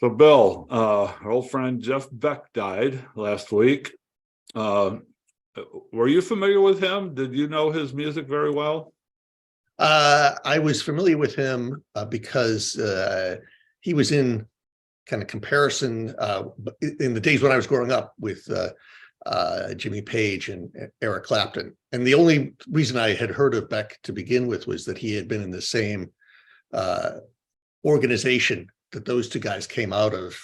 So, Bill, our old friend Jeff Beck died last week. Uh, were you familiar with him? Did you know his music very well? I was familiar with him because he was in kind of comparison in the days when I was growing up with Jimmy Page and Eric Clapton. And the only reason I had heard of Beck to begin with was that he had been in the same organization that those two guys came out of,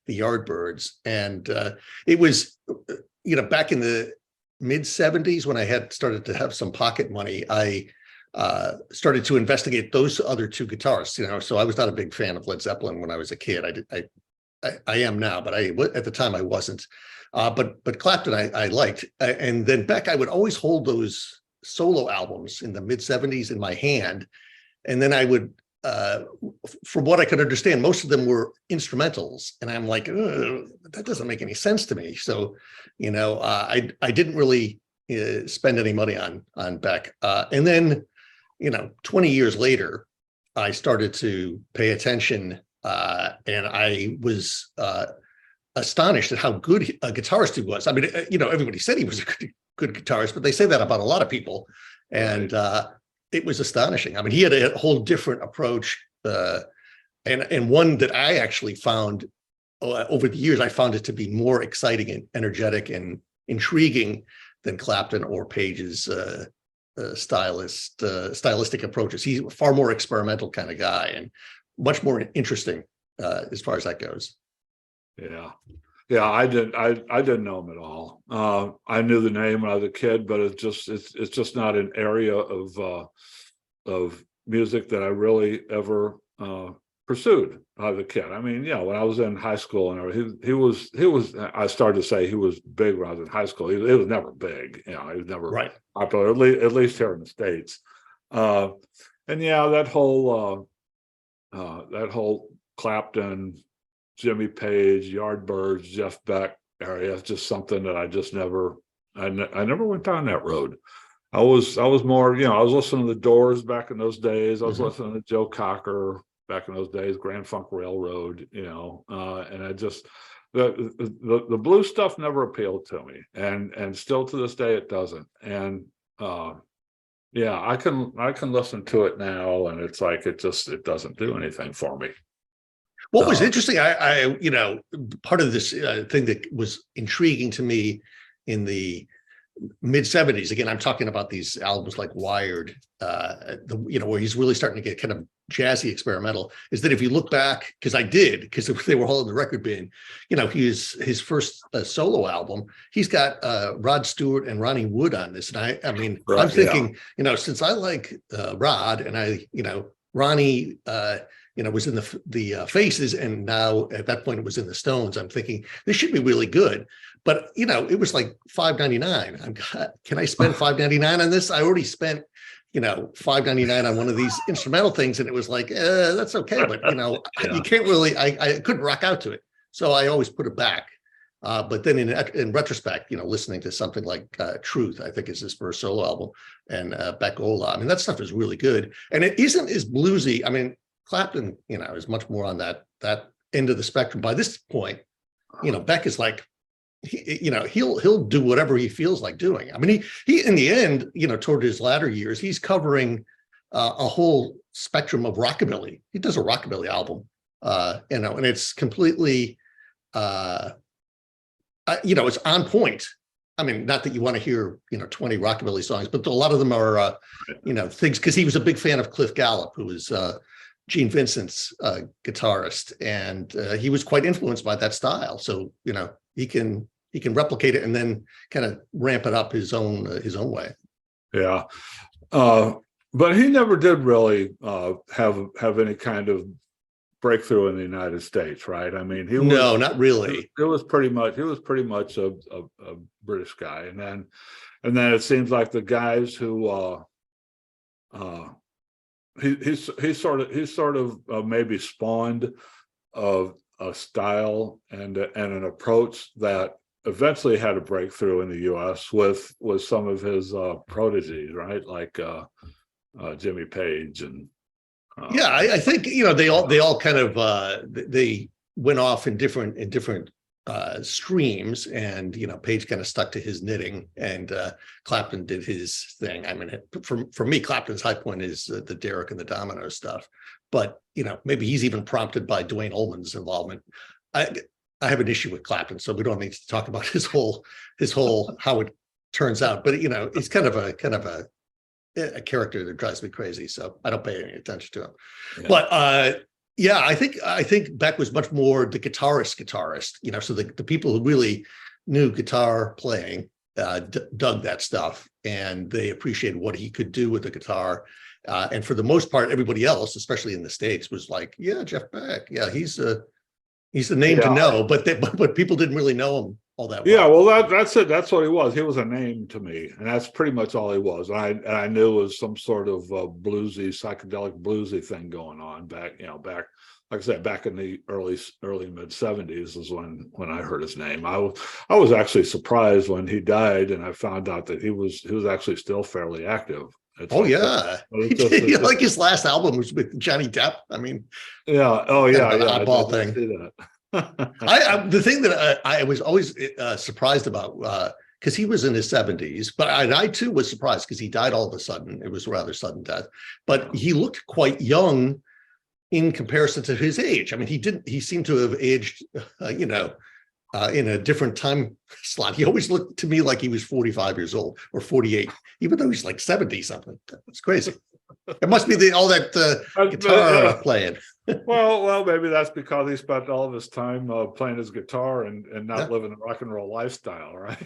the Yardbirds. And it was, back in the mid 70s when I had started to have some pocket money, I started to investigate those other two guitarists. So I was not a big fan of Led Zeppelin when I was a kid. I am now, but at the time I wasn't. But Clapton I liked, and then Beck I would always hold those solo albums in the mid 70s in my hand, and then I would, from what I could understand, most of them were instrumentals, and I'm like, that doesn't make any sense to me. So, I didn't really spend any money on Beck, and then 20 years later, I started to pay attention, and I was astonished at how good a guitarist he was. I mean, everybody said he was a good guitarist, but they say that about a lot of people, and it was astonishing. I mean, he had a whole different approach, and one that I actually found over the years, I found it to be more exciting and energetic and intriguing than Clapton or Page's stylistic approaches. He's a far more experimental kind of guy and much more interesting as far as that goes. Yeah, I didn't know him at all. I knew the name when I was a kid, but it's just not an area of music that I really ever pursued as a kid. I mean, when I was in high school and he was. I started to say he was big when I was in high school. He was never big. He was never right. popular, at least here in the States. And that whole Clapton, Jimmy Page, Yardbirds, Jeff Beck area is just something that I just never. I never went down that road. I was more, I was listening to the Doors back in those days. I was listening to Joe Cocker back in those days, Grand Funk Railroad, and I just the blue stuff never appealed to me, and still to this day it doesn't. And I can listen to it now, and it's like it doesn't do anything for me. What was interesting, I part of this thing that was intriguing to me in the mid 70s, again, I'm talking about these albums like Wired, where he's really starting to get kind of jazzy experimental, is that if you look back, because they were all in the record bin, his first solo album, he's got Rod Stewart and Ronnie Wood on this. And I mean, right, I'm thinking, since I like Rod and Ronnie, was in the Faces, and now at that point it was in the Stones. I'm thinking this should be really good, but it was like $5.99. Can I spend $5.99 on this? I already spent $5.99 on one of these instrumental things, and it was like that's okay, but you can't really. I couldn't rock out to it, so I always put it back. But then in retrospect, listening to something like Truth, I think is his first solo album, and Beck Ola, I mean, that stuff is really good, and it isn't as bluesy. I mean, Clapton, is much more on that end of the spectrum. By this point, Beck is like, he'll do whatever he feels like doing. I mean, he in the end, toward his latter years, he's covering a whole spectrum of rockabilly. He does a rockabilly album, and it's completely, it's on point. I mean, not that you want to hear, 20 rockabilly songs, but a lot of them are, things, because he was a big fan of Cliff Gallup, who was Gene Vincent's guitarist, and he was quite influenced by that style. So he can replicate it and then kind of ramp it up his own way. Yeah, but he never did really have any kind of breakthrough in the United States, right? I mean, no, not really. He was pretty much a British guy, and then it seems like the guys who he sort of maybe spawned of a style and an approach that eventually had a breakthrough in the U.S. with some of his proteges, right? Like Jimmy Page and I think they all kind of they went off in different streams, and Page kind of stuck to his knitting, and Clapton did his thing. I mean, for me, Clapton's high point is the Derek and the Domino stuff, but maybe he's even prompted by Duane Allman's involvement. I have an issue with Clapton, so we don't need to talk about his whole how it turns out. But he's kind of a character that drives me crazy, so I don't pay any attention to him. Yeah. But yeah, I think Beck was much more the guitarist. So the people who really knew guitar playing dug that stuff, and they appreciated what he could do with the guitar. And for the most part, everybody else, especially in the States, was like, yeah, Jeff Beck, yeah, he's the name to know, but people didn't really know him all that well. Yeah, well, that's it. That's what he was. He was a name to me, and that's pretty much all he was. And I knew it was some sort of bluesy, psychedelic bluesy thing going on back, like I said, back in the early mid '70s is when I heard his name. I was actually surprised when he died, and I found out that he was actually still fairly active. Like his last album was with Johnny Depp. I mean, yeah, oh yeah, an yeah, oddball thing. The thing that I was always surprised about, because he was in his 70s, but I too was surprised because he died all of a sudden. It was a rather sudden death, but he looked quite young in comparison to his age. I mean, he seemed to have aged, in a different time slot. He always looked to me like he was 45 years old or 48, even though he's like 70 something. It's crazy. It must be all that guitar playing. well, maybe that's because he spent all of his time playing his guitar and not living a rock and roll lifestyle, right?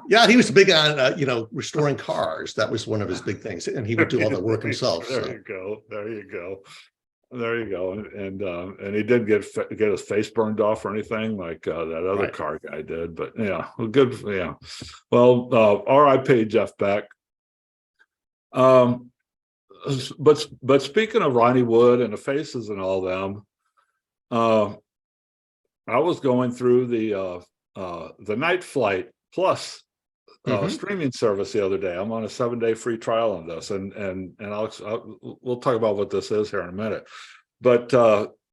Yeah, he was big on restoring cars. That was one of his big things, and he would do all the work himself. There you go. And he didn't get his face burned off or anything like that other car guy did. But yeah, well, good. Yeah, well, R.I.P. Jeff Beck. But speaking of Ronnie Wood and the Faces and all them, I was going through the Night Flight Plus streaming service the other day. I'm on a 7-day free trial on this, and we'll talk about what this is here in a minute. But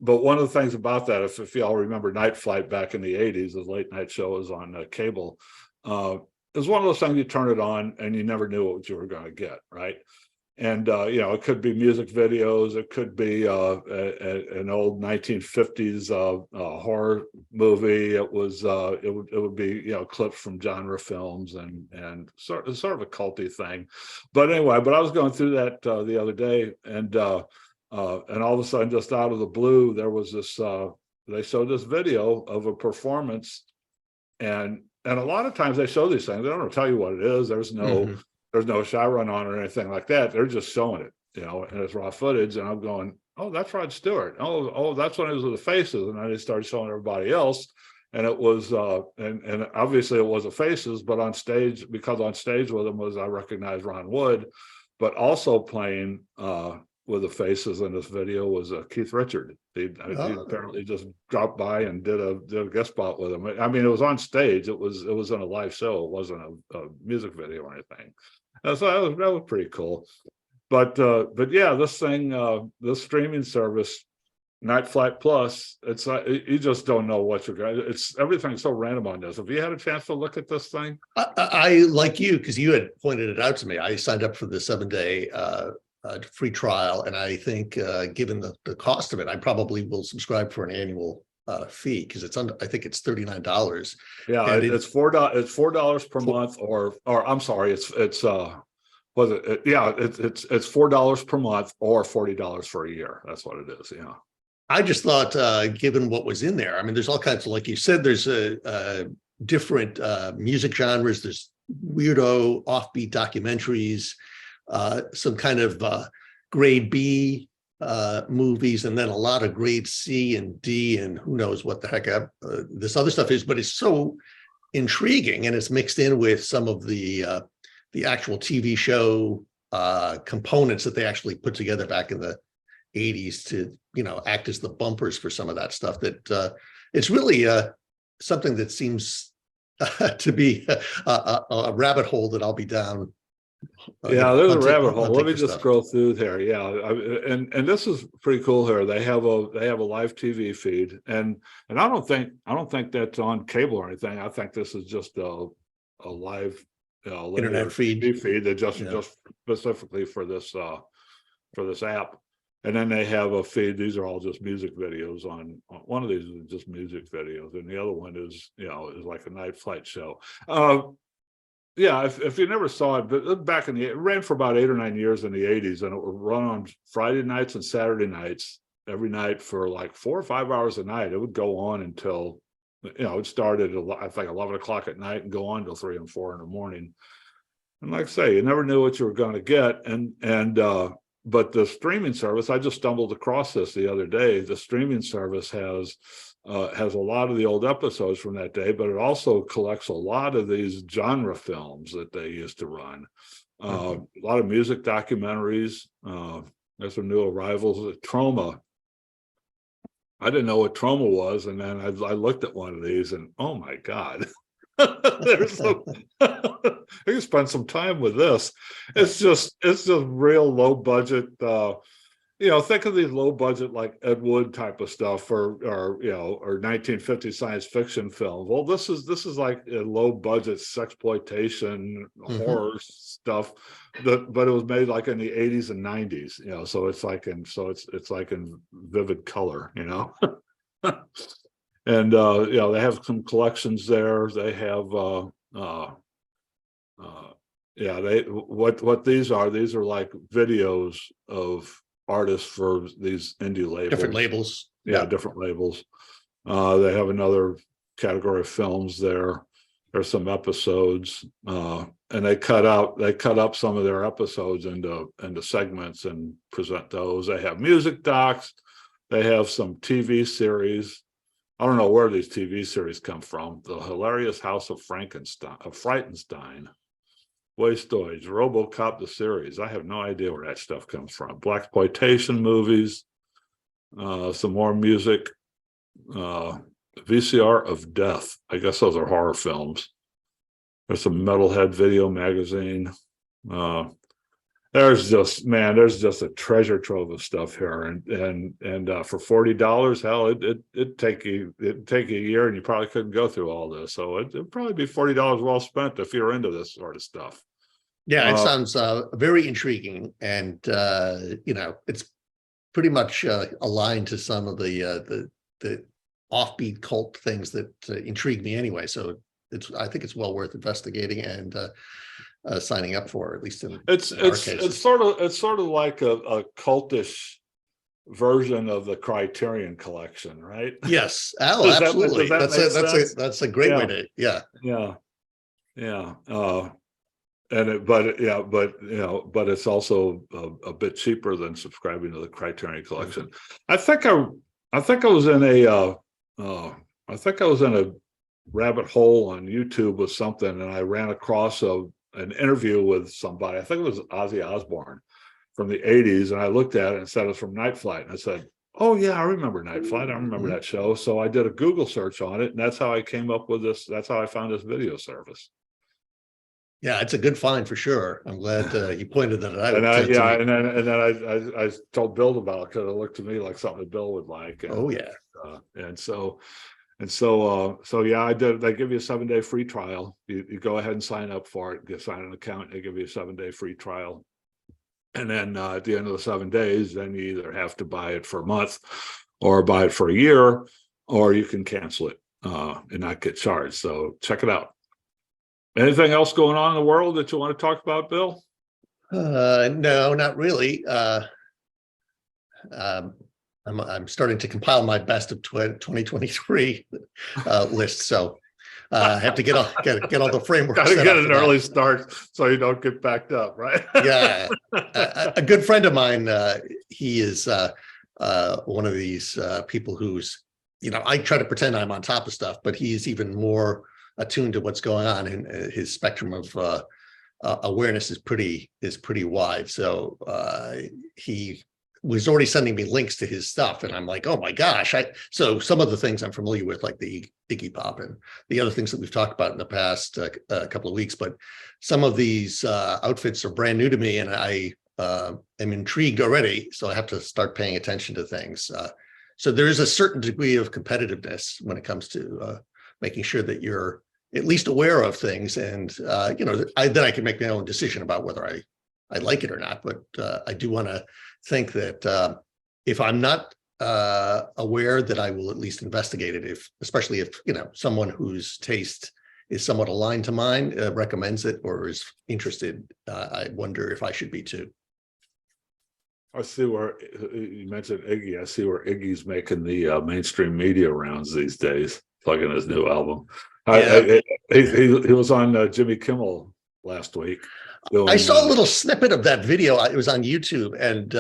one of the things about that, if y'all remember Night Flight back in the 80s, the late night show was on cable. It was one of those things you turn it on and you never knew what you were going to get, right? And it could be music videos, it could be an old 1950s horror movie. It would be clips from genre films and sort of a culty thing. But anyway, I was going through that the other day, and all of a sudden, just out of the blue, there was this. They showed this video of a performance, and a lot of times they show these things. They don't tell you what it is. There's no. There's no shy run on or anything like that. They're just showing it, and it's raw footage. And I'm going, oh, that's Rod Stewart. Oh, that's when it was with the Faces. And then they started showing everybody else. And it was, and obviously it was the Faces, but on stage, because on stage with them was, I recognized Ron Wood, but also playing with the Faces in this video was Keith Richard. He apparently just dropped by and did a guest spot with him. I mean, it was on stage. It was in a live show. It wasn't a music video or anything. So that was pretty cool. But yeah, this thing, this streaming service, Night Flight Plus, it's you just don't know what you're going. It's everything's so random on this. Have you had a chance to look at this thing? I like you, because you had pointed it out to me. I signed up for the 7-day free trial, and I think given the cost of it, I probably will subscribe for an annual fee, because it's under, I think it's $39. Yeah, and it's $4. It's $4 per month, or I'm sorry, it's it's $4 per month or $40 for a year. That's what it is. Yeah. I just thought, given what was in there, I mean, there's all kinds of, like you said, there's different music genres. There's weirdo, offbeat documentaries, some kind of grade B movies, and then a lot of grade C and D, and who knows what the heck this other stuff is. But it's so intriguing, and it's mixed in with some of the actual TV show components that they actually put together back in the 80s to act as the bumpers for some of that stuff. That it's really something that seems to be a rabbit hole that I'll be down Yeah, there's a hunting, rabbit hole. Let hunting me for just stuff. scroll through there. Yeah, and this is pretty cool here. They have a live TV feed, and I don't think that's on cable or anything. I think this is just a live linear Internet feed. TV feed that just Yeah. just specifically for this app. And then they have a feed. These are all just music videos one of these is just music videos, and the other one is is like a night flight show. Yeah, if you never saw it, but back it ran for about 8 or 9 years in the 80s, and it would run on Friday nights and Saturday nights every night for like 4 or 5 hours a night. It would go on until it started at I think 11 o'clock at night and go on till 3 and 4 in the morning. And like I say, you never knew what you were going to get. But the streaming service, I just stumbled across this the other day. The streaming service has a lot of the old episodes from that day, but it also collects a lot of these genre films that they used to run. A lot of music documentaries. There's some new arrivals. Troma. I didn't know what Troma was, and then I looked at one of these, and oh my God. There's some I can spend some time with this. It's just real low budget. Think of these low budget like Ed Wood type of stuff, or 1950 science fiction film. Well, this is like a low budget sexploitation horror stuff but it was made like in the 80s and 90s. So it's like in vivid color. And they have some collections there. They have what these are like videos of artists for these indie labels. Different labels. Yeah, different labels. They have another category of films there. There's some episodes, and they cut up some of their episodes into segments and present those. They have music docs. They have some TV series. I don't know where these TV series come from. The Hilarious House of Frightenstein, Wastoids, RoboCop the series. I have no idea where that stuff comes from. Blaxploitation movies, some more music, VCR of Death. I guess those are horror films. There's some Metalhead video magazine. There's just a treasure trove of stuff here, and for $40, hell, it'd take you a year, and you probably couldn't go through all this. So it'd probably be $40 well spent if you're into this sort of stuff. Yeah, it sounds very intriguing, and it's pretty much aligned to some of the offbeat cult things that intrigue me anyway. So I think it's well worth investigating and signing up for, at least in our cases. It's sort of like a cultish version of the Criterion Collection, right? Yes. Oh, absolutely. That's a great way to, yeah. But it's also a bit cheaper than subscribing to the Criterion Collection. I think I was in a rabbit hole on YouTube with something, and I ran across an interview with somebody. I think it was Ozzy Osbourne from the 80s, and I looked at it and said it was from Night Flight, and I said, oh yeah, I remember Night Flight. I remember that show. So I did a Google search on it, and that's how I came up with this. That's how I found this video service. Yeah, it's a good find for sure. I'm glad you pointed that out. And then I told Bill about it because it looked to me like something that Bill would like. Yeah, I did. They give you a 7-day free trial. You go ahead and sign up for it. You sign an account. They give you a 7-day free trial, and then at the end of the 7 days, then you either have to buy it for a month, or buy it for a year, or you can cancel it and not get charged. So check it out. Anything else going on in the world that you want to talk about, Bill? No, not really. I'm starting to compile my best of 2023 list, so I have to get all the framework. Got to get an early start so you don't get backed up, right? Yeah, a good friend of mine. He is one of these people who's, I try to pretend I'm on top of stuff, but he's even more attuned to what's going on, and his spectrum of awareness is pretty wide. So he was already sending me links to his stuff, and I'm like, oh my gosh. So some of the things I'm familiar with, like the Iggy Pop and the other things that we've talked about in the past couple of weeks, but some of these outfits are brand new to me, and I am intrigued already. So I have to start paying attention to things. So there is a certain degree of competitiveness when it comes to making sure that you're at least aware of things, and then I can make my own decision about whether I like it or not. But I do want to think that if I'm not aware, that I will at least investigate it, especially if someone whose taste is somewhat aligned to mine recommends it or is interested. I wonder if I should be too. I see where you mentioned Iggy. I see where Iggy's making the mainstream media rounds these days, plugging his new album. Yeah. He was on Jimmy Kimmel last week. I saw a little snippet of that video. It was on YouTube, and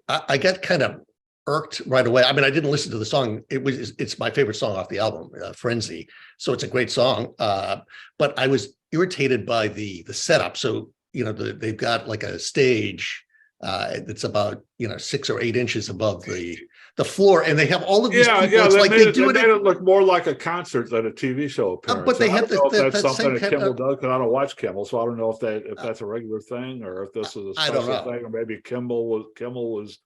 I got kind of irked right away. I mean, I didn't listen to the song. It's my favorite song off the album, Frenzy. So it's a great song. But I was irritated by the setup. So they've got like a stage that's about 6 or 8 inches above the floor, and they have all of these people. It's like they made it look more like a concert than a TV show appearance. But they have that's something that Kimmel does, because I don't watch Kimmel, so I don't know if that's a regular thing or if this is a special thing, or maybe Kimmel was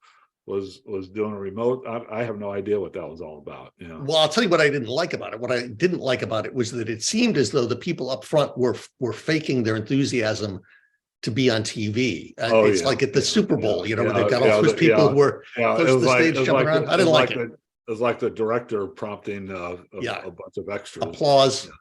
doing a remote. I have no idea what that was all about. Well, I'll tell you what I didn't like about it. What I didn't like about it was that it seemed as though the people up front were faking their enthusiasm to be on TV. It's like at the Super Bowl, where they've got all those people who were close to the stage jumping around. I didn't like it. It was like the director prompting a bunch of extras.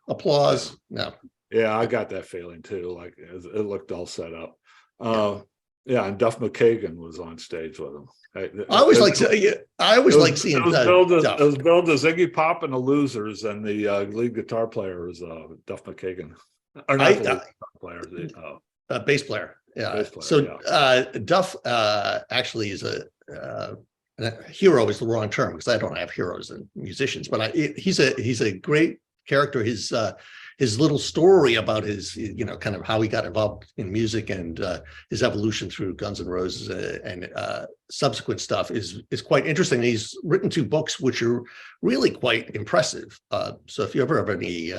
Applause. No. Yeah, I got that feeling too. Like it looked all set up. And Duff McKagan was on stage with him. I always like seeing it was billed as Iggy Pop and the Losers, and the lead guitar player is Duff McKagan. Or not the lead guitar player. Bass player. Yeah. Bass player, Duff actually is a hero is the wrong term, because I don't have heroes and musicians, but he's a great character. His little story about his kind of how he got involved in music and his evolution through Guns N' Roses and subsequent stuff is quite interesting. He's written 2 books which are really quite impressive. So if you ever have any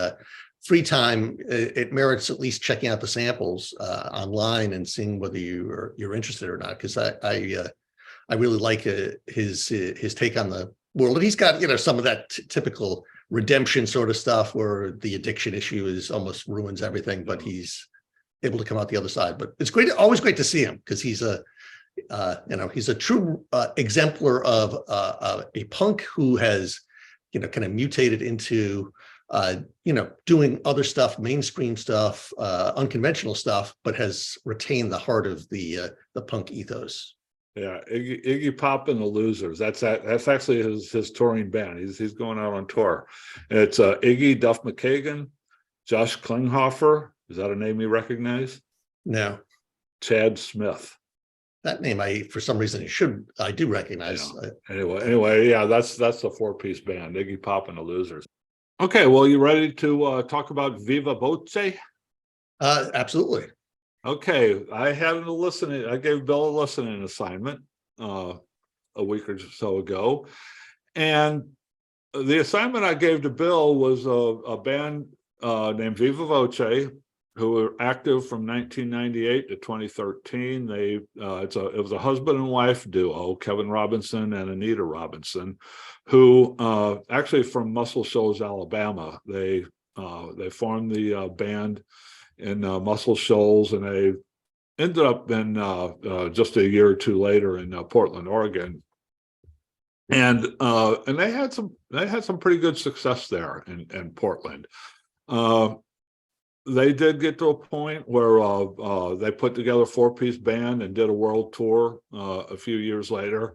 free time, it merits at least checking out the samples online and seeing whether you're interested or not, because I really like his take on the world. And he's got some of that typical redemption sort of stuff where the addiction issue is almost ruins everything, but he's able to come out the other side. But it's always great to see him, because he's he's a true exemplar of a punk who has kind of mutated into doing other stuff, mainstream stuff, unconventional stuff, but has retained the heart of the punk ethos. Yeah, Iggy Pop and the Losers. That's actually his touring band. He's going out on tour. And it's Iggy, Duff McKagan, Josh Klinghoffer. Is that a name you recognize? No. Chad Smith. That name for some reason I do recognize. Anyway, yeah, that's the 4-piece band, Iggy Pop and the Losers. Okay, well, you ready to talk about Viva Voce? Absolutely. Okay, I gave Bill a listening assignment a week or so ago, and the assignment I gave to Bill was a band named Viva Voce, who were active from 1998 to 2013. It was a husband and wife duo, Kevin Robinson and Anita Robinson, who actually from Muscle Shoals, Alabama. They formed the band in Muscle Shoals, and they ended up in just a year or two later in Portland, Oregon, and they had some pretty good success there in Portland. They did get to a point where they put together a 4-piece band and did a world tour a few years later,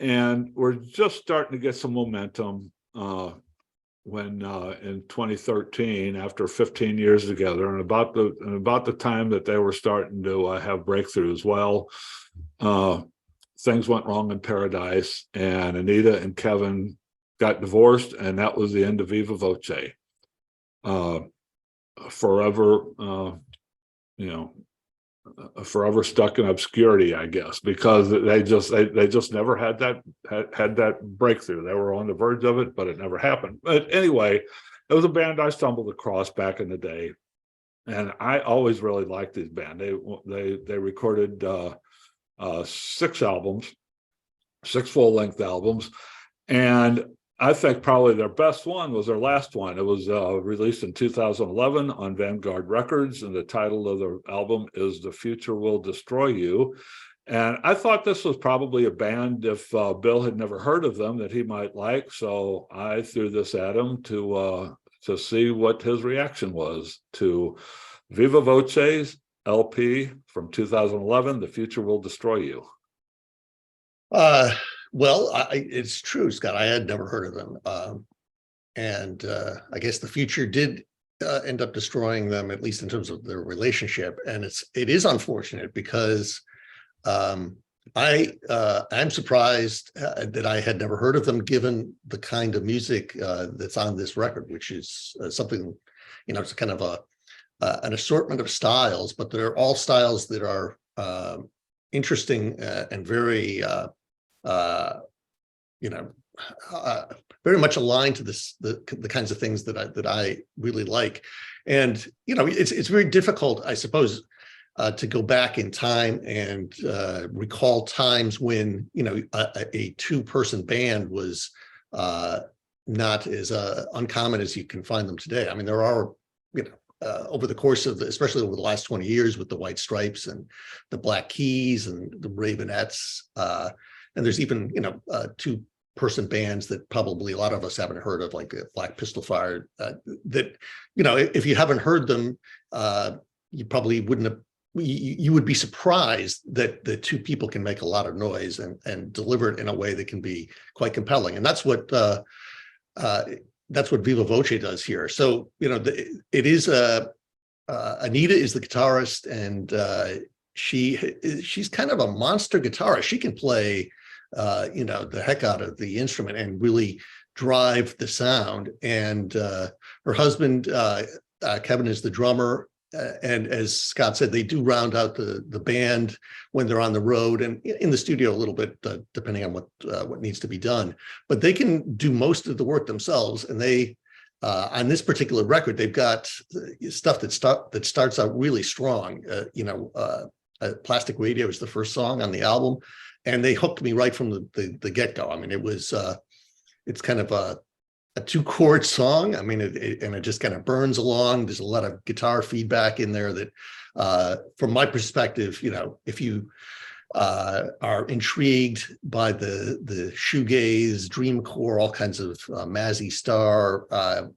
and we're just starting to get some momentum. When in 2013, after 15 years together, and about the time that they were starting to have breakthroughs, things went wrong in Paradise, and Anita and Kevin got divorced, and that was the end of Viva Voce. Forever, forever stuck in obscurity, I guess, because they just never had that breakthrough. They were on the verge of it, but it never happened. But anyway, it was a band I stumbled across back in the day, and I always really liked this band. They recorded 6 albums, 6 full-length albums, and I think probably their best one was their last one. It was released in 2011 on Vanguard Records, and the title of the album is "The Future Will Destroy You." And I thought this was probably a band, if Bill had never heard of them, that he might like. So I threw this at him to see what his reaction was to Viva Voce's LP from 2011, "The Future Will Destroy You." Well, it's true, Scott. I had never heard of them. And I guess the future did end up destroying them, at least in terms of their relationship. And it is unfortunate because I'm surprised that I had never heard of them, given the kind of music that's on this record, which is something, it's kind of an assortment of styles, but they're all styles that are interesting and very very much aligned to the kinds of things that I really like. And it's very difficult, I suppose, to go back in time and recall times when a 2-person band was not as uncommon as you can find them today. I mean, there are over the course of especially over the last 20 years, with the White Stripes and the Black Keys and the Ravenettes, and there's even 2-person bands that probably a lot of us haven't heard of, like Black Pistol Fire. That if you haven't heard them, you probably wouldn't have. You would be surprised that the 2 people can make a lot of noise and deliver it in a way that can be quite compelling, and that's what Viva Voce does here. So it is Anita is the guitarist, and she's kind of a monster guitarist. She can play the heck out of the instrument and really drive the sound. And her husband Kevin is the drummer. And as Scott said, they do round out the band when they're on the road and in the studio a little bit, depending on what needs to be done. But they can do most of the work themselves. And they, on this particular record, they've got stuff that starts out really strong. Plastic Radio is the first song on the album, and they hooked me right from the get-go. I mean, it's kind of a 2-chord song. I mean, it just kind of burns along. There's a lot of guitar feedback in there that, from my perspective, if you are intrigued by the shoegaze, dreamcore, all kinds of Mazzy Star,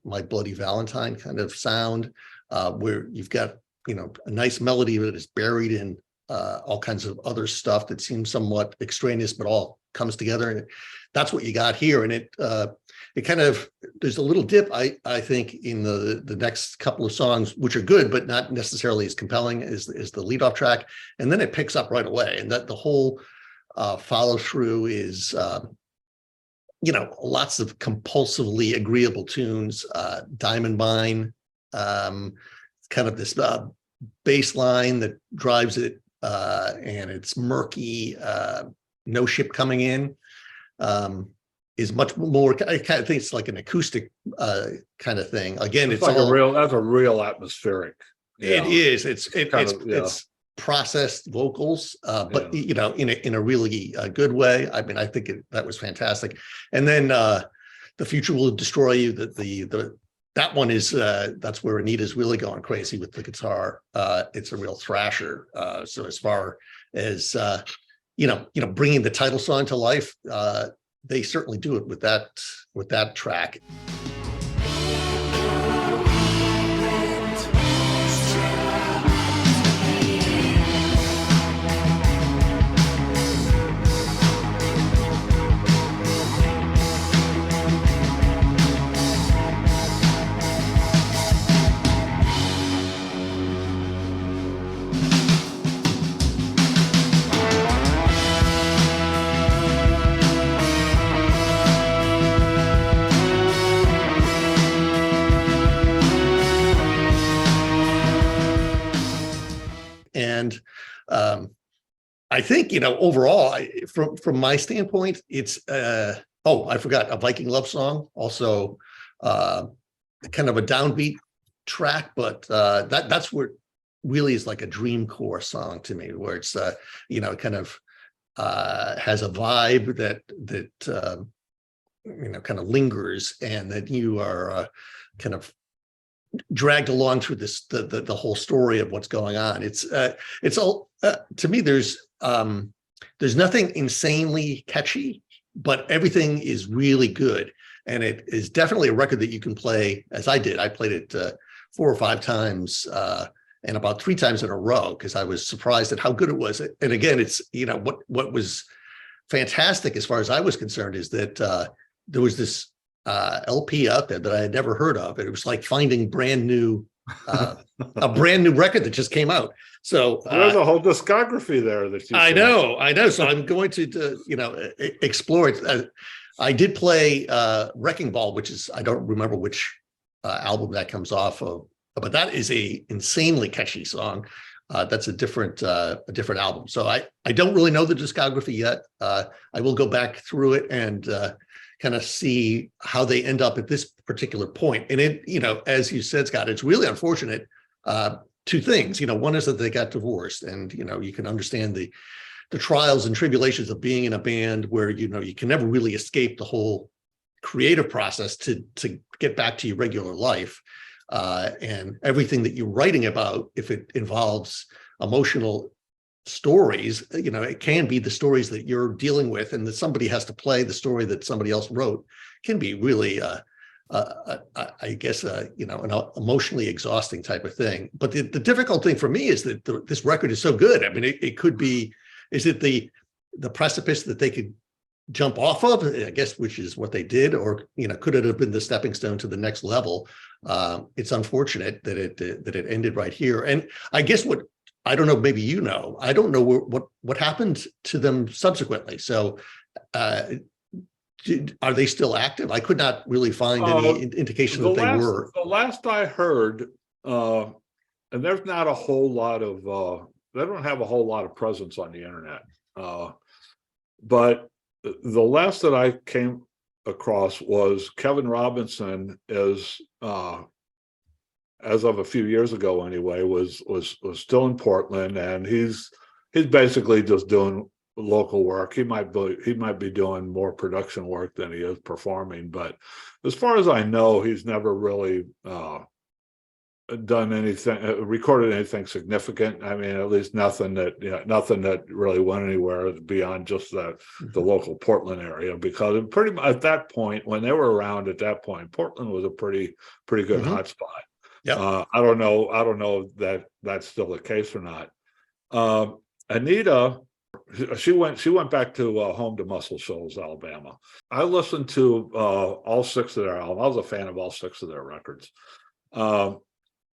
My Bloody Valentine kind of sound, where you've got a nice melody that is buried in all kinds of other stuff that seems somewhat extraneous, but all comes together, and that's what you got here. And it kind of, there's a little dip, I think, in the next couple of songs, which are good, but not necessarily as compelling as the leadoff track. And then it picks up right away. And that the whole follow through is, lots of compulsively agreeable tunes, Diamond Mine, kind of this bass line that drives it, and it's murky, No Ship Coming In. Is much more, I kind of think it's like an acoustic kind of thing. Again, it's like all that's a real atmospheric. It is. It's processed vocals, but in a really good way. I mean, I think that was fantastic. And then The Future Will Destroy You. That one is that's where Anita's really going crazy with the guitar. It's a real thrasher. So as far as bringing the title song to life, they certainly do it with that track. I think, overall, from my standpoint, it's I forgot, a Viking love song, also kind of a downbeat track, but that's what really is like a dreamcore song to me, where it's kind of has a vibe that kind of lingers, and that you are kind of dragged along through the whole story of what's going on. It's all to me. There's nothing insanely catchy, but everything is really good, and it is definitely a record that you can play, as I did. I played it 4 or 5 times, and about 3 times in a row, because I was surprised at how good it was. And again, it's what was fantastic as far as I was concerned is that there was this LP out there that I had never heard of. And it was like finding a brand new record that just came out. So there's a whole discography there that you. I know. So I'm going to explore it. I did play Wrecking Ball, which is, I don't remember which album that comes off of, but that is a insanely catchy song. That's a different album. So I don't really know the discography yet. I will go back through it and kind of see how they end up at this particular point. And it, as you said, Scott, it's really unfortunate. 2 things. One is that they got divorced, and you can understand the trials and tribulations of being in a band where you can never really escape the whole creative process to get back to your regular life. And everything that you're writing about, if it involves emotional stories, it can be the stories that you're dealing with, and that somebody has to play the story that somebody else wrote, can be really, I guess, an emotionally exhausting type of thing. But the difficult thing for me is that this record is so good. I mean, it could be, is it the precipice that they could jump off of, I guess, which is what they did, or could it have been the stepping stone to the next level? It's unfortunate that it ended right here. And I guess I don't know, maybe I don't know what happened to them subsequently. So are they still active? I could not really find any indication that they were. The last I heard, and there's not a whole lot of, they don't have a whole lot of presence on the internet. But the last that I came across was Kevin Robinson as of a few years ago anyway, was still in Portland, and he's basically just doing local work. He might be doing more production work than he is performing, but as far as I know, he's never really done anything, recorded anything significant. I mean, at least nothing that really went anywhere beyond just the local Portland area, because pretty much at that point, when they were around at that point, Portland was a pretty good hotspot. Yeah. I don't know that that's still the case or not. Anita, she went back to home to Muscle Shoals, Alabama. I listened to all 6 of their albums. I was a fan of all 6 of their records.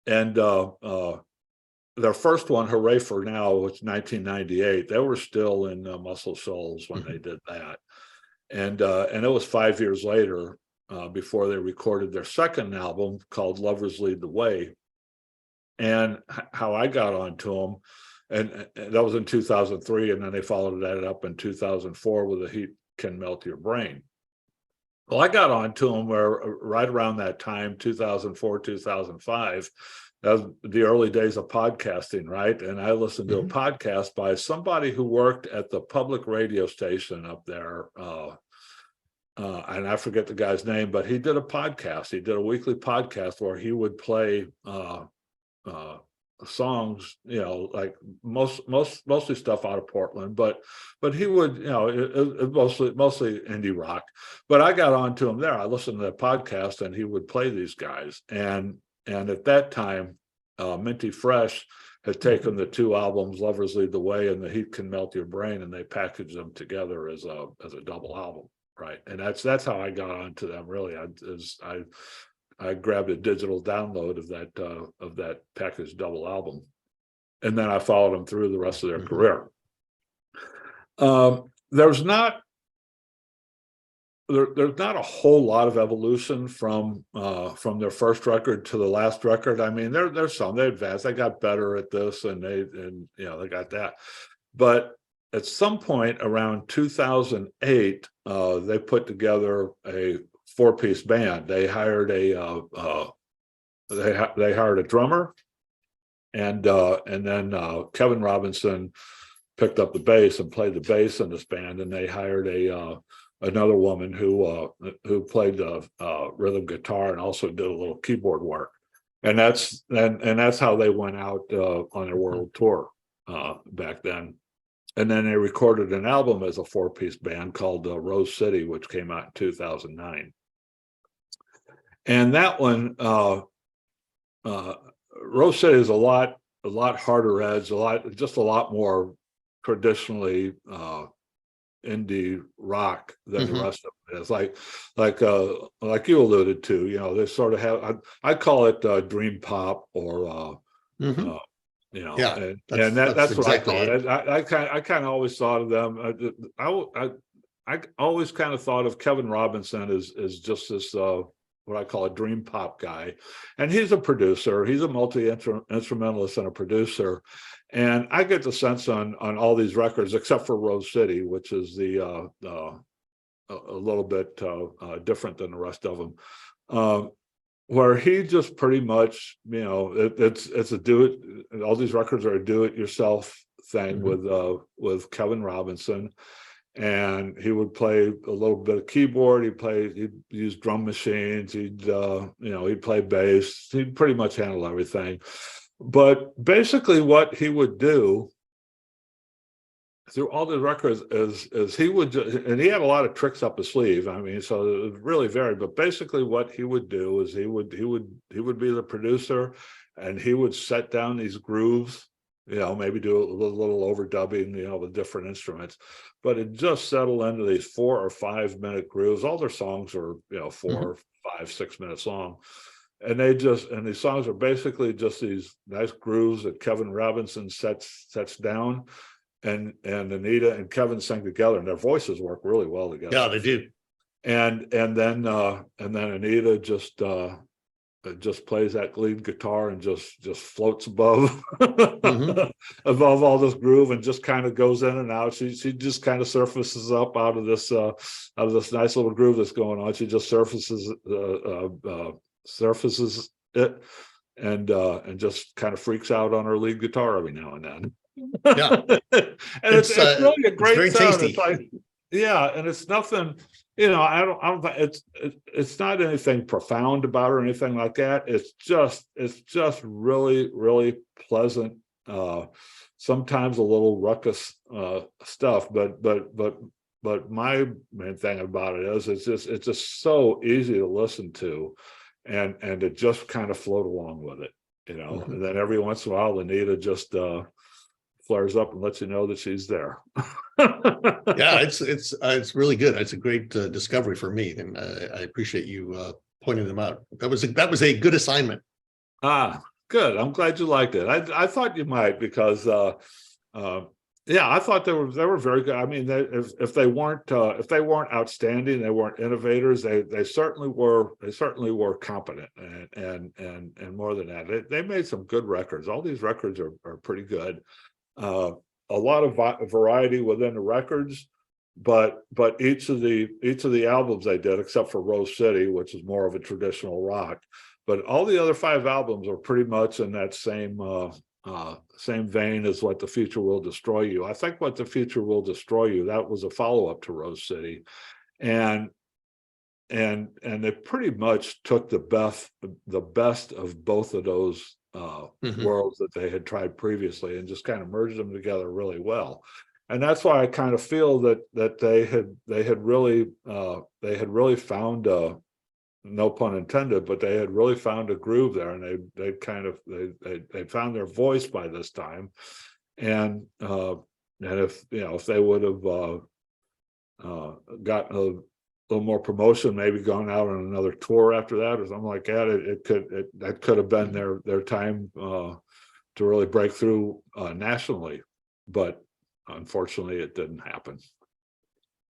And their first one, Hooray for Now, was 1998. They were still in Muscle Shoals when they did that. And it was 5 years later before they recorded their second album called Lovers Lead the Way. And how I got onto them, and that was in 2003, and then they followed that up in 2004 with The Heat Can Melt Your Brain. Well, I got onto them right around that time, 2004, 2005. That was the early days of podcasting, right? And I listened to a podcast by somebody who worked at the public radio station up there. And I forget the guy's name, but he did a podcast. He did a weekly podcast where he would play songs, like mostly stuff out of Portland, but he would, it mostly indie rock. But I got onto him there. I listened to that podcast, and he would play these guys. And at that time, Minty Fresh had taken the 2 albums, Lovers Lead the Way and The Heat Can Melt Your Brain, and they packaged them together as a double album, right? And that's how I got onto them. Really, I grabbed a digital download of that packaged double album, and then I followed them through the rest of their career. There's not there's not a whole lot of evolution from their first record to the last record. I mean, there's some, they advanced, they got better at this, and they got that. But at some point around 2008, they put together a 4-piece band. They hired they hired a drummer, and then Kevin Robinson picked up the bass and played the bass in this band, and they hired another woman who played the rhythm guitar and also did a little keyboard work, and that's how they went out on their world tour back then. And then they recorded an album as a 4-piece band called Rose City, which came out in 2009. And that one, Rose City is a lot harder edge, just a lot more traditionally indie rock than the rest of it is. Like you alluded to, they sort of have, I call it dream pop, or Yeah, and that's what exactly I call it. I kind of always thought of them. I always kind of thought of Kevin Robinson as just this what I call a dream pop guy, and he's a producer. He's a multi-instrumentalist and a producer, and I get the sense on all these records, except for Rose City, which is a little bit different than the rest of them. Where he just pretty much, it's a all these records are a do-it-yourself thing with Kevin Robinson, and he would play a little bit of keyboard. He'd use drum machines. He'd play bass. He'd pretty much handle everything. But basically, what he would do through all the records is he would and he had a lot of tricks up his sleeve. I mean, so it really varied. But basically, what he would do is he would be the producer, and he would set down these grooves. Maybe do a little overdubbing, with different instruments, but it just settled into these 4 or 5 minute grooves. All their songs are 4, 5, 6 minutes long, and these songs are basically just these nice grooves that Kevin Robinson sets down. And Anita and Kevin sing together, and their voices work really well together. Yeah, they do. And then Anita just plays that lead guitar and just floats above above all this groove, and just kind of goes in and out. She just kind of surfaces up out of this nice little groove that's going on. She just surfaces it, and just kind of freaks out on her lead guitar every now and then. Yeah, and it's really a great very sound. tasty. It's like, and it's nothing, I don't it's not anything profound about it or anything like that. It's just really, really pleasant, sometimes a little ruckus stuff, but my main thing about it is it's just so easy to listen to, and to just kind of float along with it, and then every once in a while Anita just flares up and lets you know that she's there. Yeah, it's really good. It's a great discovery for me, and I appreciate you pointing them out. That was a good assignment. Good. I'm glad you liked it. I thought you might, because I thought they were very good. I mean, if they weren't outstanding, they weren't innovators. They certainly were competent, and more than that, they made some good records. All these records are pretty good. A lot of variety within the records, but each of the albums they did, except for Rose City, which is more of a traditional rock, but all the other 5 albums are pretty much in that same vein as What the Future Will Destroy You. I think What the Future Will Destroy You, that was a follow-up to Rose City, and they pretty much took the best of both of those worlds that they had tried previously, and just kind of merged them together really well. And that's why I kind of feel that they had really found, no pun intended, but they had really found a groove there, and they found their voice by this time. And if they would have gotten a little more promotion, maybe gone out on another tour after that or something like that, that could have been their time to really break through nationally, but unfortunately it didn't happen.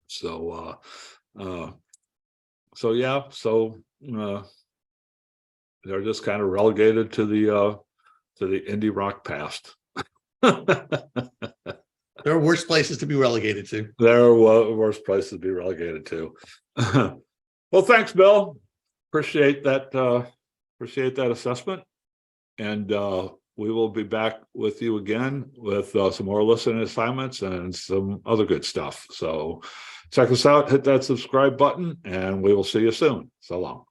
So yeah, so they're just kind of relegated to the indie rock past. There are worse places to be relegated to. There are worse places to be relegated to. Well, thanks, Bill. Appreciate that assessment. And we will be back with you again with some more listening assignments and some other good stuff. So check us out, hit that subscribe button, and we will see you soon. So long.